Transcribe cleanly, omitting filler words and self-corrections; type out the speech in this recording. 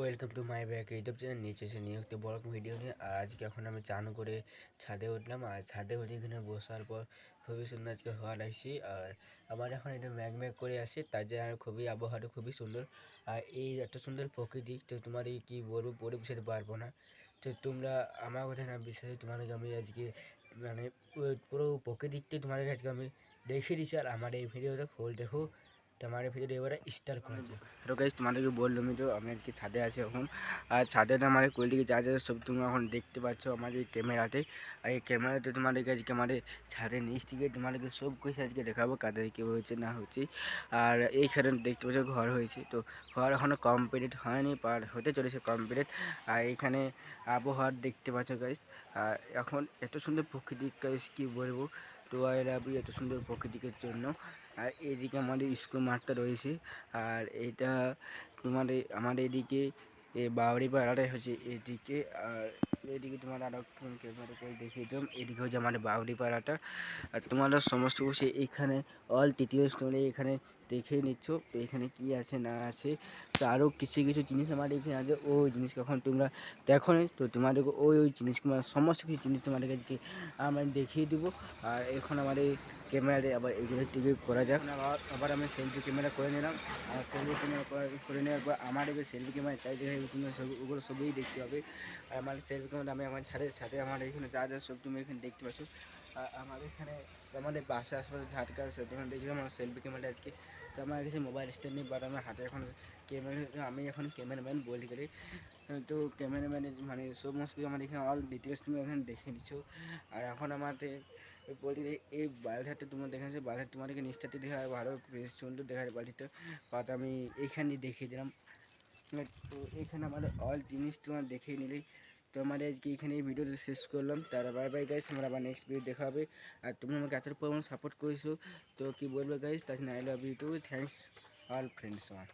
Welcome to my back YouTube channel. নিচে এসে নিয়ে একটি বড় ভিডিও নিয়ে আজকে এখন আমি চান করে ছাদে উঠলাম। আর ছাদে উঠে এখানে বসার পর খুবই সুন্দর আজকে হওয়া লাগছে। আর আমার এখন এটা ম্যাগ করে আসে, তার জন্য আর খুবই আবহাওয়াটা খুবই সুন্দর। আর এই এত সুন্দর প্রকৃতি, তো তোমার এই কী বলবো, বলে বুঝাতে পারবো না। তো তোমরা আমার কথা না বিশ্বাসে তোমাদেরকে আমি আজকে মানে পুরো প্রকৃতিতে তোমাদের আজকে আমি দেখিয়ে দিচ্ছি। আর আমার এই ভিডিওটা ফুল দেখো। তো আমার এই ভিডিওটা এবারে স্টার্ট করা যায়। হ্যালো গাইস, তোমাদেরকে বললাম তো আমি আজকে ছাদে আছি এখন। আর ছাদে আমার কোল দিকে যা যা সব তুমি এখন দেখতে পাচ্ছ আমার এই ক্যামেরাতে। আর এই ক্যামেরাতে তোমাদেরকে আজকে আমাদের ছাদের নিচ থেকে তোমাদেরকে সব কিছু আজকে দেখাবো, কাদের কী হয়েছে না হচ্ছে। আর এইখানে দেখতে পাচ্ছ ঘর হয়েছে, তো ঘর এখনও কমপ্লিট হয়নি, পার হতে চলেছে কমপ্লিট। আর এইখানে আবহাওয়া দেখতে পাচ্ছ গাইস। আর এখন এত সুন্দর প্রকৃতিক গাইস কী বলবো, তো আই লাভ ইউ এত সুন্দর প্রকৃতিকের জন্য। আর এদিকে আমাদের স্কুল মাঠটা রয়েছে। আর এটা তোমাদের আমাদের এদিকে বাউরি পাড়াটাই হচ্ছে এদিকে। আর এদিকে তোমার আরও ক্যামেরা করে দেখিয়ে দিলাম, এদিকে হচ্ছে আমাদের বাউরি পাড়াটা। আর তোমরা সমস্ত কিছু এইখানে অল ডিটেলস তোমরা এখানে দেখে নিচ্ছ, তো এখানে কী আছে না আছে। তো আরও কিছু কিছু জিনিস আমাদের এখানে আছে, ওই জিনিস কখন তোমরা দেখো নি, তো তোমাদেরকে ওই জিনিস সমস্ত কিছু জিনিস তোমাদেরকে আজকে আমরা দেখিয়ে দেবো। আর এখন আমাদের ক্যামেরাতে আবার এগুলো টিকে করা যাক। আবার আমি সেলফি ক্যামেরা করে নিলাম। আর সেলফি ক্যামেরা করে নেওয়ার পর আমার এবার সেলফি ক্যামেরা চাইতে হয়, ওগুলো সবই দেখতে হবে। আর আমার সেলফি ক্যামেরা আমি আমার ছাদে আমার এখানে যা যা সব তুমি এখানে দেখতে পাচ্ছ। আমাদের এখানে আমাদের বাসার আশেপাশে ঝাটকা আছে, তোমরা দেখবে আমার সেলফি ক্যামেরাটা আজকে। তো আমার কাছে মোবাইল স্ট্যান্ড নেই, বাট আমার হাতে এখন ক্যামেরা, আমি এখন ক্যামেরাম্যান বলতে গেলে। তো ক্যামেরাম্যানের মানে সমস্ত কিছু আমার এখানে অল ডিটেলস তুমি এখানে দেখে নিচ্ছ। আর এখন আমাদের বলতে এই বালতিটা তোমরা দেখেছো, বালতি তোমাদেরকে নিচটাতে দেখা ভালো বেশ সুন্দর দেখা যায় বালতিটা, বাট আমি এইখানে দেখিয়ে দিলাম। তো এইখানে আমাদের অল জিনিস তোমার দেখিয়ে নিলেই তো আমাদের আজকে এখানে এই ভিডিওটা শেষ করলাম। তারা বাই বাই গাইস, আমরা আবার নেক্সট ভিডিও দেখা হবে। আর তোমরা আমাকে এত পরিমাণ সাপোর্ট করেছো, তো কী বলবো গাইস, তাই জন্য I love you too, thanks all friends আমার।